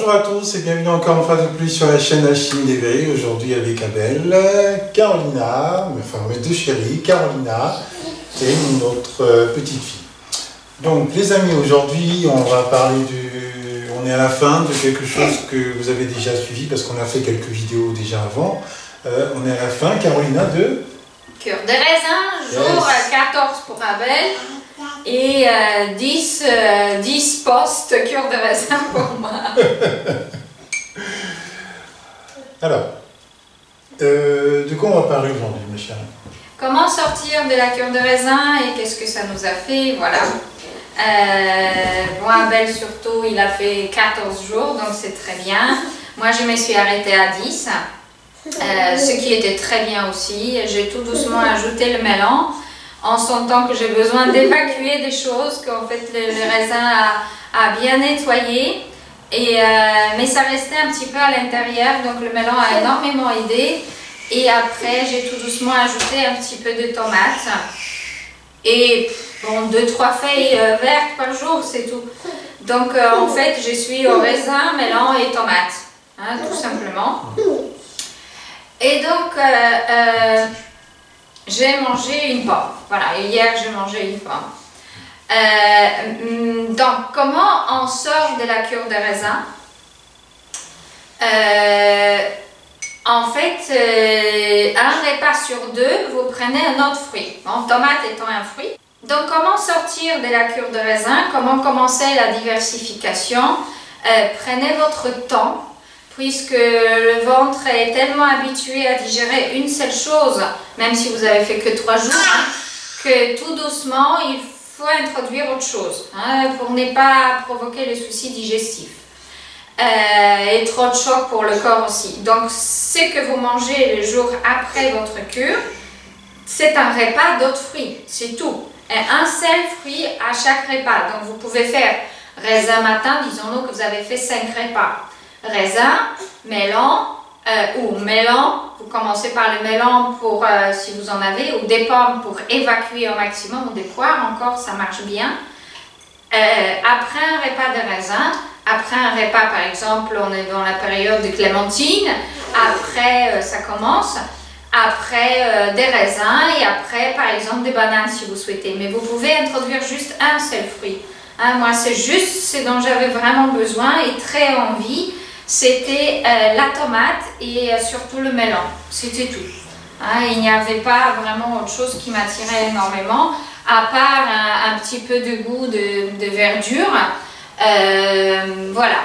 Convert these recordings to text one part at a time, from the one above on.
Bonjour à tous et bienvenue encore une fois de plus sur la chaîne Alchimie d'éveil. Aujourd'hui avec Abel, Carolina, enfin mes deux chéris, Carolina et notre petite fille. Donc les amis, aujourd'hui on va parler on est à la fin de quelque chose que vous avez déjà suivi parce qu'on a fait quelques vidéos déjà avant. On est à la fin, Carolina, de Cure de raisin, jour 14 pour Abel et 10 postes cure de raisin pour moi. Alors, de quoi on va parler aujourd'hui, mes chers? Comment sortir de la cure de raisin et qu'est-ce que ça nous a fait, voilà. Bon, Abel surtout, il a fait 14 jours, donc c'est très bien. Moi, je me suis arrêtée à 10. Ce qui était très bien aussi. J'ai tout doucement ajouté le mélange en sentant que j'ai besoin d'évacuer des choses, qu'en fait le raisin a bien nettoyé, mais ça restait un petit peu à l'intérieur, donc le mélange a énormément aidé. Et après j'ai tout doucement ajouté un petit peu de tomates et bon, 2-3 feuilles vertes par jour, c'est tout. Donc en fait je suis au raisin, mélange et tomates, hein, tout simplement. Et donc, j'ai mangé une pomme. Voilà, hier j'ai mangé une pomme. Donc, comment on sort de la cure de raisin? En fait, un repas sur deux, vous prenez un autre fruit. Bon, tomate étant un fruit. Donc, comment sortir de la cure de raisin? Comment commencer la diversification? Prenez votre temps. Puisque le ventre est tellement habitué à digérer une seule chose, même si vous avez fait que 3 jours, hein, que tout doucement, il faut introduire autre chose, hein, pour ne pas provoquer le souci digestif. Et trop de choc pour le corps aussi. Donc, ce que vous mangez le jour après votre cure, c'est un repas d'autres fruits, c'est tout. Et un seul fruit à chaque repas. Donc, vous pouvez faire raisin matin, disons-nous que vous avez fait 5 repas. Raisin, melon ou melon, vous commencez par le melon pour si vous en avez, ou des pommes pour évacuer au maximum, ou des poires encore, ça marche bien. Après un repas de raisin, après un repas par exemple, on est dans la période de clémentine, après ça commence, après des raisins et après par exemple des bananes si vous souhaitez. Mais vous pouvez introduire juste un seul fruit. Hein, moi c'est juste ce dont j'avais vraiment besoin et très envie. C'était la tomate et surtout le melon, c'était tout. Hein, il n'y avait pas vraiment autre chose qui m'attirait énormément, à part un petit peu de goût de verdure. Voilà.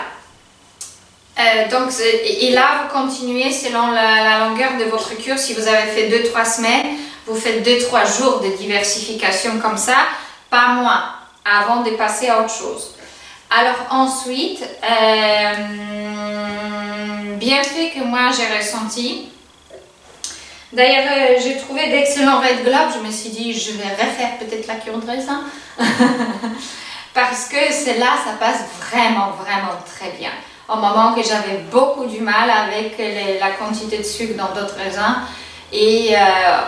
Donc, et là, vous continuez selon la longueur de votre cure. Si vous avez fait 2-3 semaines, vous faites 2-3 jours de diversification comme ça, pas moins, avant de passer à autre chose. Alors ensuite, bienfait que moi j'ai ressenti. D'ailleurs, j'ai trouvé d'excellents Red Globe. Je me suis dit, je vais refaire peut-être la cure de raisin. Parce que celle-là, ça passe vraiment, vraiment très bien. Au moment que j'avais beaucoup du mal avec la quantité de sucre dans d'autres raisins. Et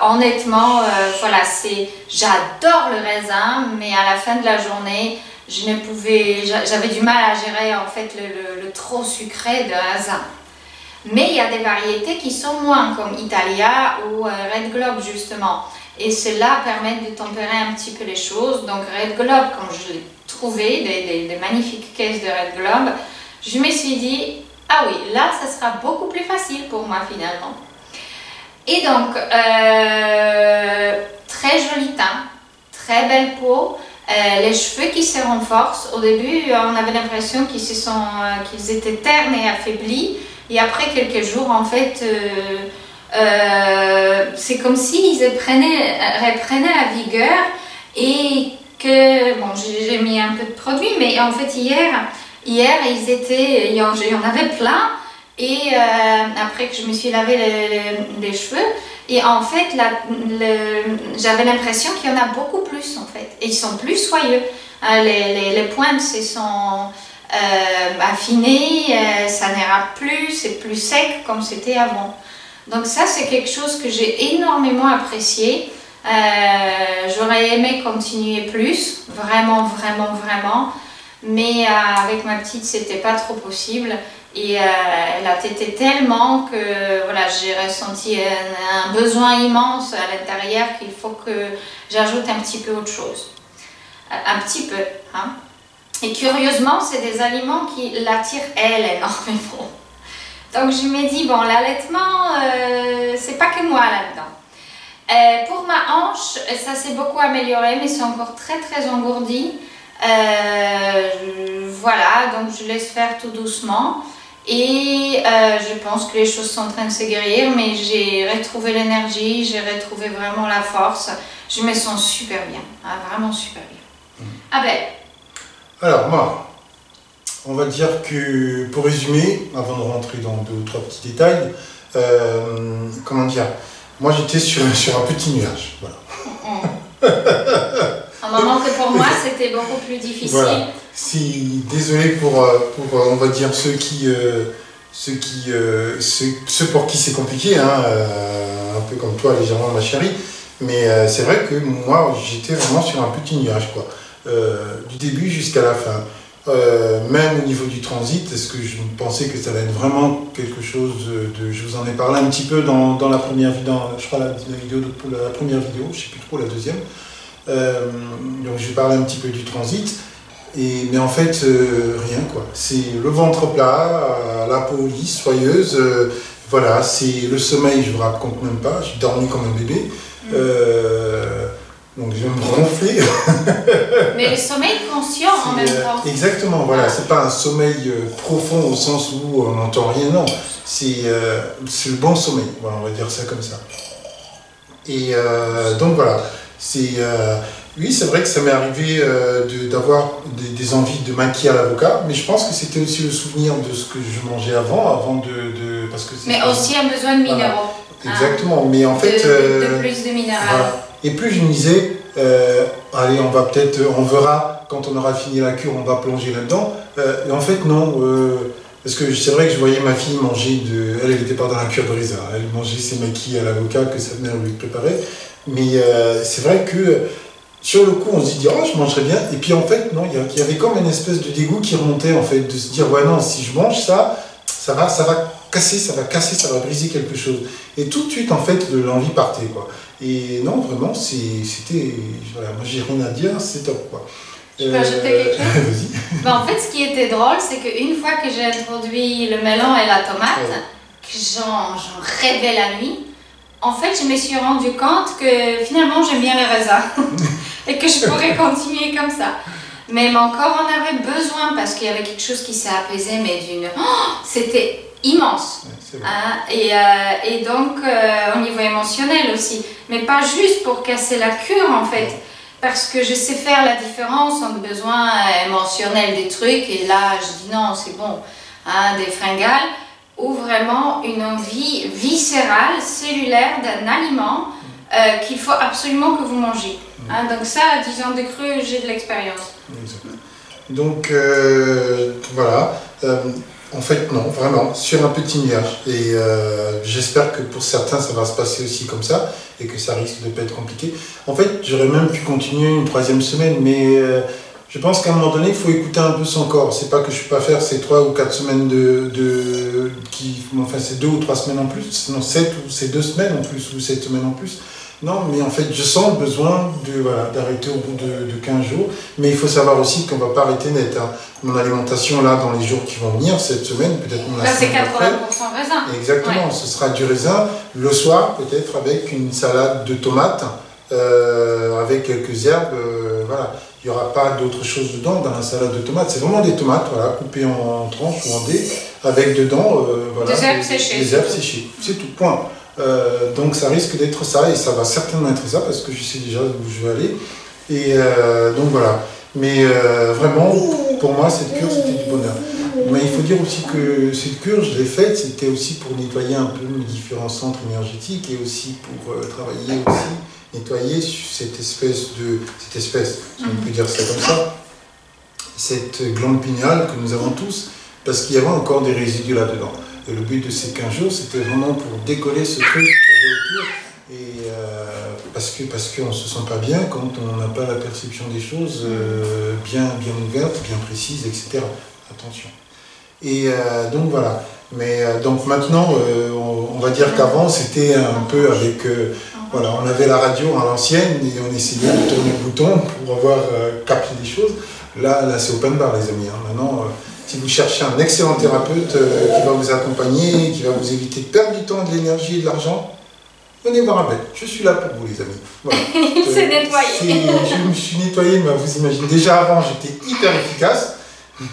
honnêtement, voilà, j'adore le raisin, mais à la fin de la journée, j'avais du mal à gérer en fait le trop sucré de raisin. Mais il y a des variétés qui sont moins, comme Italia ou Red Globe justement. Et cela permet de tempérer un petit peu les choses. Donc Red Globe, quand je l'ai trouvé, des magnifiques caisses de Red Globe, je me suis dit, ah oui, là ça sera beaucoup plus facile pour moi finalement. Et donc, très joli teint, très belle peau. Les cheveux qui se renforcent. Au début, on avait l'impression qu'ils étaient ternes et affaiblis. Et après quelques jours, en fait, c'est comme s'ils reprenaient la vigueur. Et que, bon, j'ai mis un peu de produit, mais en fait, hier il y en avait plein. Et après que je me suis lavé les cheveux, et en fait j'avais l'impression qu'il y en a beaucoup plus en fait, et ils sont plus soyeux. Les pointes se sont affinées, ça n'érape plus, c'est plus sec comme c'était avant. Donc ça c'est quelque chose que j'ai énormément apprécié. J'aurais aimé continuer plus, vraiment, vraiment, vraiment. Mais avec ma petite, c'était pas trop possible. Et elle a tété tellement que voilà, j'ai ressenti un besoin immense à l'intérieur qu'il faut que j'ajoute un petit peu autre chose. Un petit peu. Hein. Et curieusement, c'est des aliments qui l'attirent elle énormément. Donc je me dis, bon, l'allaitement, c'est pas que moi là-dedans. Pour ma hanche, ça s'est beaucoup amélioré, mais c'est encore très très engourdi. Voilà, donc je laisse faire tout doucement. Et je pense que les choses sont en train de se guérir, mais j'ai retrouvé l'énergie, j'ai retrouvé vraiment la force. Je me sens super bien, hein, vraiment super bien. Ah ben. Alors moi, on va dire que pour résumer, avant de rentrer dans 2 ou 3 petits détails, comment dire, moi j'étais sur un petit nuage, voilà. Un moment que pour moi c'était beaucoup plus difficile. Voilà. Désolé pour on va dire ceux pour qui c'est compliqué, hein, un peu comme toi légèrement ma chérie, mais c'est vrai que moi j'étais vraiment sur un petit nuage quoi, du début jusqu'à la fin. Même au niveau du transit, est-ce que je pensais que ça allait être vraiment quelque chose je vous en ai parlé un petit peu dans la première vidéo, je crois la première vidéo, je ne sais plus trop la deuxième. Donc je vais parler un petit peu du transit, mais en fait rien quoi, c'est le ventre plat, la peau lisse, soyeuse, voilà, c'est le sommeil, je vous raconte même pas, j'ai dormi comme un bébé, donc je vais me ronfler. Mais le sommeil conscient en même temps. Exactement, voilà, c'est pas un sommeil profond au sens où on n'entend rien, non, c'est le bon sommeil, voilà, on va dire ça comme ça. Et donc voilà. Oui, c'est vrai que ça m'est arrivé d'avoir des envies de maquiller à l'avocat, mais je pense que c'était aussi le souvenir de ce que je mangeais avant parce que mais aussi un besoin de minéraux. Voilà. Exactement, mais en fait... de plus de minéraux. Voilà. Et plus je me disais, allez, on verra, quand on aura fini la cure, on va plonger là-dedans. Et en fait, non, parce que c'est vrai que je voyais ma fille manger elle n'était pas dans la cure de raisin, elle mangeait ses maquis à l'avocat que sa mère lui préparait. Mais c'est vrai que sur le coup on se dit oh je mangerais bien, et puis en fait non, il y avait comme une espèce de dégoût qui remontait en fait, de se dire ouais non, si je mange ça va casser, ça va briser quelque chose, et tout de suite en fait l'envie partait quoi. Et non vraiment c'était voilà, moi j'ai rien à dire, c'est top quoi. Je peux ajouter quelque chose? Vas-y. Ben, en fait ce qui était drôle c'est qu'une fois que j'ai introduit le melon et la tomate, que j'en rêvais la nuit. En fait, je me suis rendu compte que finalement j'aime bien les raisins et que je pourrais continuer comme ça. Mais mon corps en avait besoin parce qu'il y avait quelque chose qui s'est apaisé, mais c'était immense. Ouais, hein? Et donc au niveau émotionnel aussi. Mais pas juste pour casser la cure en fait. Parce que je sais faire la différence entre besoin émotionnel des trucs et là je dis non, c'est bon, hein, des fringales. Ou vraiment une envie viscérale, cellulaire d'un aliment qu'il faut absolument que vous mangez. Hein, donc ça, 10 ans de cru, j'ai de l'expérience. Donc voilà, en fait non, vraiment, sur un petit nuage. Et j'espère que pour certains ça va se passer aussi comme ça, et que ça risque de ne pas être compliqué. En fait, j'aurais même pu continuer une 3e semaine, mais... je pense qu'à un moment donné, il faut écouter un peu son corps. C'est pas que je ne peux pas faire ces 3 ou 4 semaines enfin c'est 2 ou 3 semaines en plus, sinon 7 ou c'est 2 semaines en plus, ou 7 semaines en plus. Non, mais en fait, je sens le besoin d'arrêter au bout de 15 jours. Mais il faut savoir aussi qu'on ne va pas arrêter net. Hein. Mon alimentation, là, dans les jours qui vont venir, cette semaine, peut-être mon c'est 80% raisin. Exactement, ouais. Ce sera du raisin. Le soir, peut-être avec une salade de tomates, avec quelques herbes, voilà. Il n'y aura pas d'autre chose dedans dans la salade de tomates. C'est vraiment des tomates, voilà, coupées en tranches ou en dés, avec dedans voilà, des herbes séchées. Des herbes séchées, c'est tout, point. Donc ça risque d'être ça, et ça va certainement être ça, parce que je sais déjà où je vais aller. Et donc voilà. Mais vraiment, pour moi, cette cure, c'était du bonheur. Mais il faut dire aussi que cette cure, je l'ai faite, c'était aussi pour nettoyer un peu mes différents centres énergétiques, et aussi pour travailler aussi, nettoyer cette espèce, si on peut dire ça comme ça, cette glande pinéale que nous avons tous, parce qu'il y avait encore des résidus là-dedans. Et le but de ces 15 jours, c'était vraiment pour décoller ce truc qu'il y avait autour, et parce qu'on ne se sent pas bien quand on n'a pas la perception des choses bien ouvertes, bien précises, etc. Attention. Et donc voilà. Mais donc maintenant, on va dire qu'avant, c'était un peu avec... voilà, on avait la radio à l'ancienne et on essayait de tourner le bouton pour avoir capté des choses. Là c'est open bar, les amis. Hein. Maintenant, si vous cherchez un excellent thérapeute qui va vous accompagner, qui va vous éviter de perdre du temps, de l'énergie et de l'argent, venez voir Abel. Je suis là pour vous, les amis. Voilà. Il s'est nettoyé. Je me suis nettoyé, mais vous imaginez. Déjà avant, j'étais hyper efficace.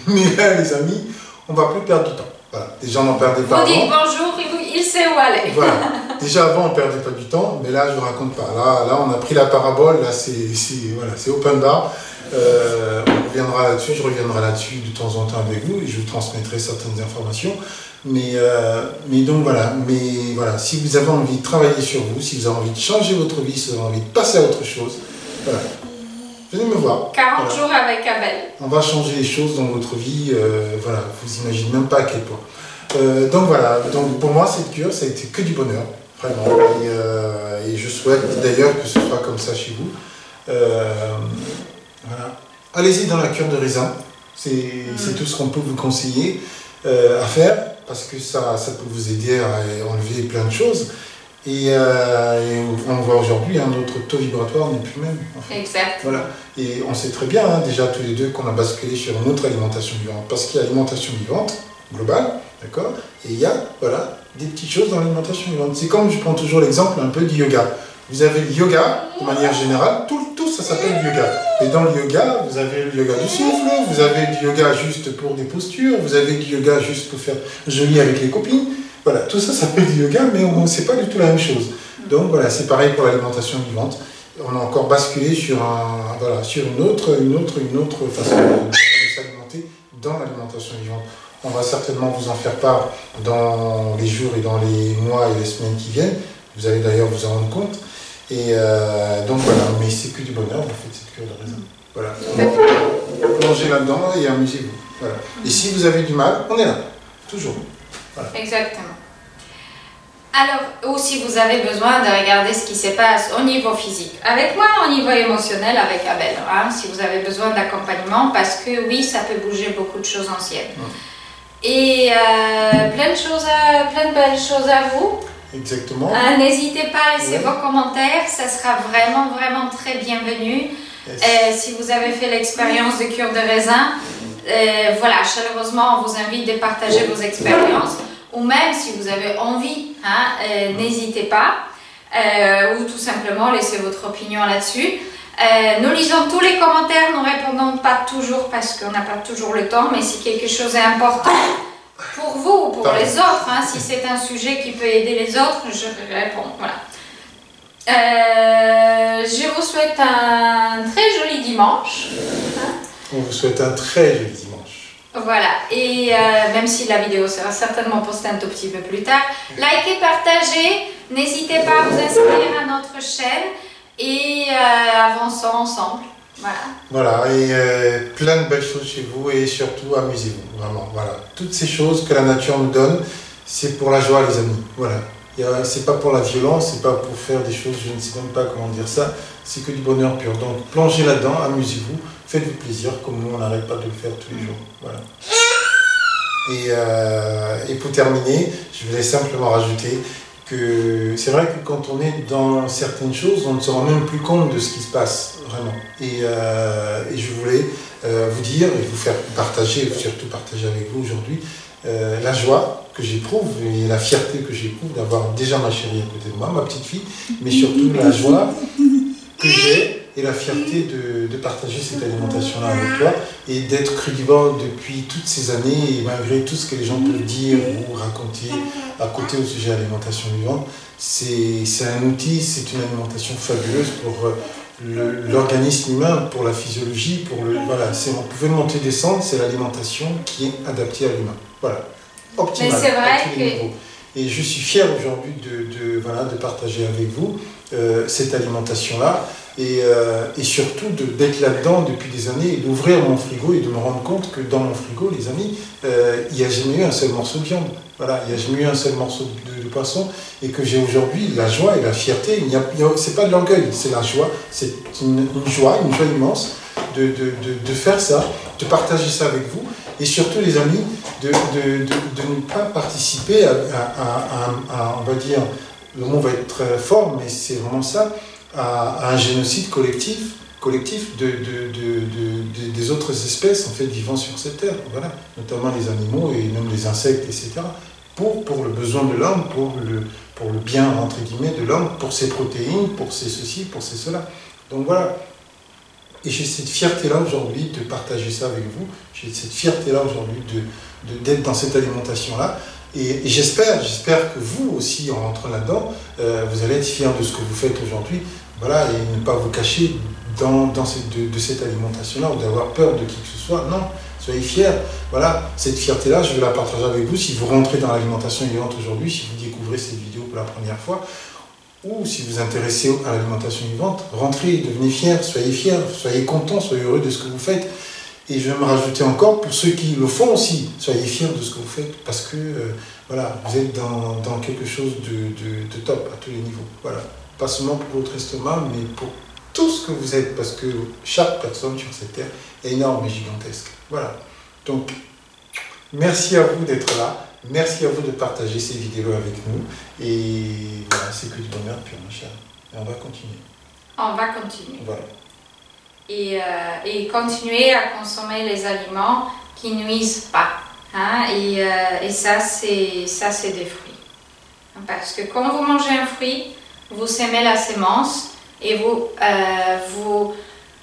Mais là, les amis, on ne va plus perdre du temps. Voilà. Déjà, on n'en perdait pas Vous avant. dites bonjour, il sait où aller. Voilà. Déjà avant, on ne perdait pas du temps, mais là, je ne vous raconte pas. Là, on a pris la parabole. Là, c'est open bar. On reviendra là-dessus. Je reviendrai là-dessus de temps en temps avec vous et je vous transmettrai certaines informations. Mais donc voilà. Mais voilà, si vous avez envie de travailler sur vous, si vous avez envie de changer votre vie, si vous avez envie de passer à autre chose, voilà. Venez me voir. 40 voilà. jours avec Abel. On va changer les choses dans votre vie. Voilà, vous imaginez même pas à quel point. Donc voilà, donc pour moi cette cure ça a été que du bonheur, vraiment, et je souhaite d'ailleurs que ce soit comme ça chez vous. Voilà. Allez-y dans la cure de raisin, c'est tout ce qu'on peut vous conseiller à faire, parce que ça peut vous aider à enlever plein de choses, et on voit aujourd'hui, notre taux vibratoire n'est plus le même. En fait. Exact. Voilà. Et on sait très bien, déjà tous les deux, qu'on a basculé sur une autre alimentation vivante, parce qu'il y a l'alimentation vivante, globale, d'accord. Et il y a, voilà, des petites choses dans l'alimentation vivante. C'est comme, je prends toujours l'exemple un peu du yoga. Vous avez le yoga, de manière générale, tout ça s'appelle yoga. Et dans le yoga, vous avez le yoga du souffle, vous avez du yoga juste pour des postures, vous avez du yoga juste pour faire joli avec les copines. Voilà, tout ça s'appelle du yoga, mais c'est pas du tout la même chose. Donc voilà, c'est pareil pour l'alimentation vivante. On a encore basculé sur, sur une autre façon de s'alimenter dans l'alimentation vivante. On va certainement vous en faire part dans les jours et dans les mois et les semaines qui viennent. Vous allez d'ailleurs vous en rendre compte. Et donc voilà, mais c'est que du bonheur, vous faites cette cure de raisin. Voilà. Plongez là-dedans et amusez-vous. Voilà. Et si vous avez du mal, on est là. Toujours. Voilà. Exactement. Alors, ou si vous avez besoin de regarder ce qui se passe au niveau physique, avec moi, au niveau émotionnel, avec Abel, hein, si vous avez besoin d'accompagnement, parce que oui, ça peut bouger beaucoup de choses anciennes. Et plein de belles choses à vous. Exactement. N'hésitez pas à laisser vos commentaires, ça sera vraiment très bienvenu. Yes. Si vous avez fait l'expérience de cure de raisin, voilà, chaleureusement, on vous invite de partager vos expériences. Ou même si vous avez envie, n'hésitez pas. Ou tout simplement, laissez votre opinion là-dessus. Nous lisons tous les commentaires, nous répondons pas toujours parce qu'on n'a pas toujours le temps, mais si quelque chose est important pour vous ou pour les autres, si c'est un sujet qui peut aider les autres, je réponds. Voilà. Je vous souhaite un très joli dimanche. On vous souhaite un très joli dimanche. Voilà, et même si la vidéo sera certainement postée un tout petit peu plus tard, likez, partagez, n'hésitez pas à vous inscrire à notre chaîne. Et avançons ensemble. Voilà. Voilà, et plein de belles choses chez vous et surtout amusez-vous, vraiment. Voilà. Toutes ces choses que la nature nous donne, c'est pour la joie, les amis. Voilà. C'est pas pour la violence, c'est pas pour faire des choses, je ne sais même pas comment dire ça, c'est que du bonheur pur. Donc plongez là-dedans, amusez-vous, faites-vous plaisir, comme nous on n'arrête pas de le faire tous les jours. Voilà. Et pour terminer, je voulais simplement rajouter que c'est vrai que quand on est dans certaines choses, on ne se rend même plus compte de ce qui se passe, vraiment. Et je voulais vous dire et vous faire partager, surtout partager avec vous aujourd'hui, la joie que j'éprouve et la fierté que j'éprouve d'avoir déjà ma chérie à côté de moi, ma petite fille, mais surtout la joie que j'ai et la fierté de partager cette alimentation-là avec toi et d'être crudivore depuis toutes ces années et malgré tout ce que les gens peuvent dire ou raconter à côté au sujet de l'alimentation vivante, c'est un outil, c'est une alimentation fabuleuse pour l'organisme humain, pour la physiologie, voilà, on pouvait monter et descendre, c'est l'alimentation qui est adaptée à l'humain. Voilà, optimale. Mais c'est vrai à tous les niveaux. Et je suis fier aujourd'hui de partager avec vous cette alimentation-là et surtout d'être là-dedans depuis des années et d'ouvrir mon frigo et de me rendre compte que dans mon frigo, les amis, il n'y a jamais eu un seul morceau de viande. Voilà, il n'y a jamais eu un seul morceau de poisson et que j'ai aujourd'hui la joie et la fierté. C'est pas de l'orgueil, c'est la joie. C'est une joie immense de faire ça, de partager ça avec vous Et surtout, les amis, de ne pas participer on va dire, le mot va être très fort, mais c'est vraiment ça, à un génocide collectif des autres espèces en fait, vivant sur cette terre, voilà, notamment les animaux et même les insectes, etc. Pour le besoin de l'homme, pour le bien, entre guillemets, de l'homme, pour ses protéines, pour ses ceci, pour ses cela. Donc voilà. Et j'ai cette fierté-là aujourd'hui de partager ça avec vous. J'ai cette fierté-là aujourd'hui d'être dans cette alimentation-là. Et j'espère que vous aussi, en rentrant là-dedans, vous allez être fiers de ce que vous faites aujourd'hui. Voilà, et ne pas vous cacher de cette alimentation-là ou d'avoir peur de qui que ce soit. Non, soyez fiers. Voilà, cette fierté-là, je vais la partager avec vous. Si vous rentrez dans l'alimentation vivante aujourd'hui, si vous découvrez cette vidéo pour la première fois, ou si vous vous intéressez à l'alimentation vivante, rentrez, devenez fiers, soyez contents, soyez heureux de ce que vous faites. Et je vais me rajouter encore, pour ceux qui le font aussi, soyez fiers de ce que vous faites, parce que voilà, vous êtes dans quelque chose de top à tous les niveaux. Voilà. Pas seulement pour votre estomac, mais pour tout ce que vous êtes, parce que chaque personne sur cette terre est énorme et gigantesque. Voilà. Donc, merci à vous d'être là. Merci à vous de partager ces vidéos avec nous. Et voilà, c'est que du bonheur, puis ma chère. Et on va continuer. On va continuer. Voilà. Et continuer à consommer les aliments qui nuisent pas. Hein? Et ça, c'est des fruits. Parce que quand vous mangez un fruit, vous sémez la sémence et vous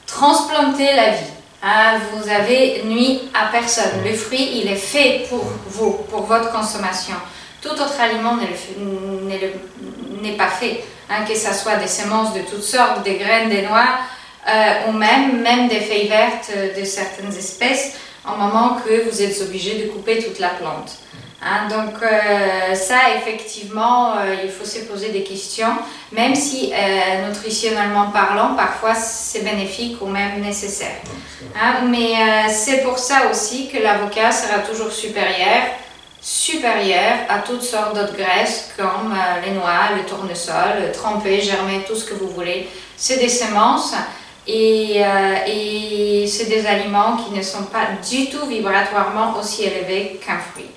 transplantez la vie. Hein? Vous avez nuit à personne. Le fruit, il est fait pour vous, pour votre consommation. Tout autre aliment n'est pas fait. Hein? Que ce soit des semences de toutes sortes, des graines, des noix, ou même des feuilles vertes de certaines espèces, au moment que vous êtes obligé de couper toute la plante. Hein, donc ça, effectivement, il faut se poser des questions, même si nutritionnellement parlant, parfois c'est bénéfique ou même nécessaire. Hein, mais c'est pour ça aussi que l'avocat sera toujours supérieur à toutes sortes d'autres graisses comme les noix, le tournesol, trempé, germé, tout ce que vous voulez. C'est des semences. Et c'est des aliments qui ne sont pas du tout vibratoirement aussi élevés qu'un fruit.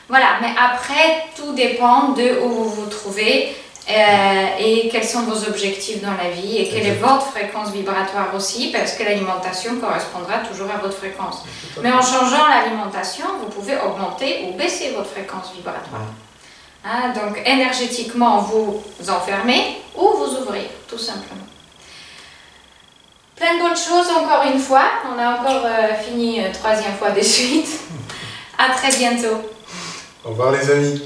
Voilà, mais après, tout dépend de où vous vous trouvez et quels sont vos objectifs dans la vie et quelle est votre fréquence vibratoire aussi, parce que l'alimentation correspondra toujours à votre fréquence. Mais en changeant l'alimentation, vous pouvez augmenter ou baisser votre fréquence vibratoire. Hein, donc énergétiquement, vous enfermez ou vous ouvrez, tout simplement. Plein de bonnes choses encore une fois. On a encore fini 3e fois de suite. À très bientôt. Au revoir les amis.